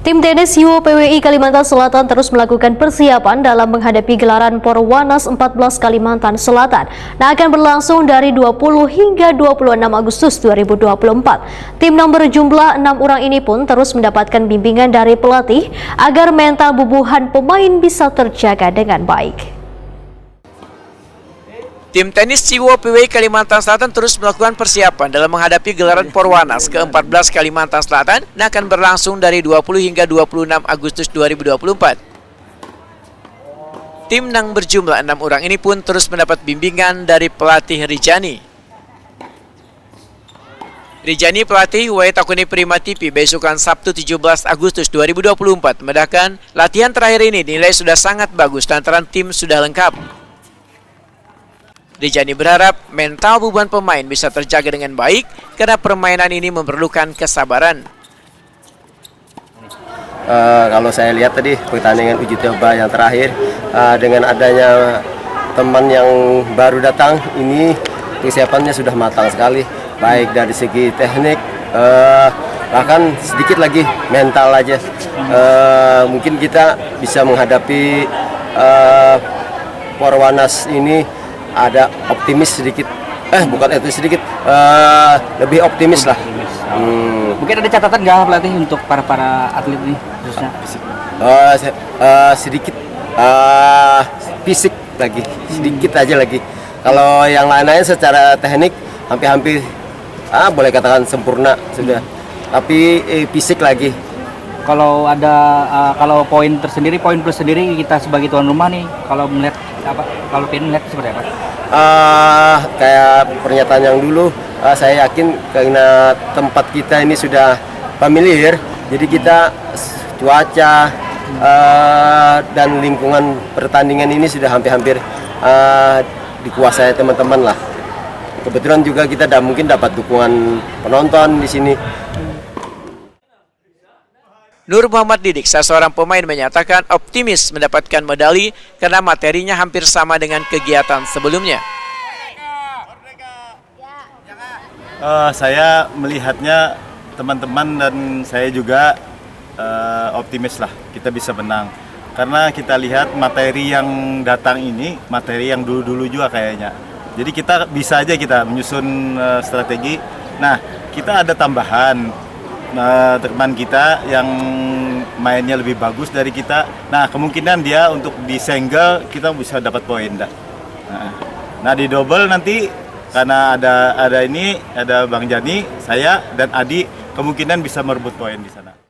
Tim tenis Yuwo PWI Kalimantan Selatan terus melakukan persiapan dalam menghadapi gelaran Porwanas 14 Kalimantan Selatan yang akan berlangsung dari 20 hingga 26 Agustus 2024. Tim yang berjumlah 6 orang ini pun terus mendapatkan bimbingan dari pelatih agar mental bubuhan pemain bisa terjaga dengan baik. Tim tenis Yuwo PWI Kalimantan Selatan terus melakukan persiapan dalam menghadapi gelaran Porwanas ke-14 Kalimantan Selatan yang akan berlangsung dari 20 hingga 26 Agustus 2024. Tim yang berjumlah 6 orang ini pun terus mendapat bimbingan dari pelatih Rijani. Rijani pelatih Waitakuni Prima TV besokan Sabtu 17 Agustus 2024 membedakan latihan terakhir ini dinilai sudah sangat bagus lantaran tim sudah lengkap. Rijani berharap mental beban pemain bisa terjaga dengan baik karena permainan ini memerlukan kesabaran. Kalau saya lihat tadi pertandingan uji coba yang terakhir dengan adanya teman yang baru datang ini persiapannya sudah matang sekali, baik dari segi teknik bahkan sedikit lagi mental aja. Mungkin kita bisa menghadapi Porwanas ini ada optimis sedikit, bukan itu sedikit, lebih optimis lah. Mungkin ada catatan nggak pelatih untuk para atlet ini khususnya? Sedikit fisik lagi, sedikit aja lagi. Kalau yang lain-lain secara teknik hampir-hampir boleh katakan sempurna sudah, tapi fisik lagi. Kalau ada kalau poin plus sendiri kita sebagai tuan rumah nih, kalau melihat apa, kalau PIN melihat seperti apa? Kayak pernyataan yang dulu, saya yakin karena tempat kita ini sudah familiar, jadi kita cuaca dan lingkungan pertandingan ini sudah hampir-hampir dikuasai teman-teman lah. Kebetulan juga kita mungkin dapat dukungan penonton di sini. Nur Muhammad Didik, salah seorang pemain menyatakan optimis mendapatkan medali karena materinya hampir sama dengan kegiatan sebelumnya. Saya melihatnya teman-teman dan saya juga optimis lah kita bisa menang. Karena kita lihat materi yang datang ini, materi yang dulu-dulu juga kayaknya. Jadi kita bisa aja kita menyusun strategi. Nah, kita ada tambahan. Teman kita yang mainnya lebih bagus dari kita, nah kemungkinan dia untuk di single kita bisa dapat poin dah. Nah di double nanti karena ada Bang Jani, saya dan Adi kemungkinan bisa merebut poin di sana.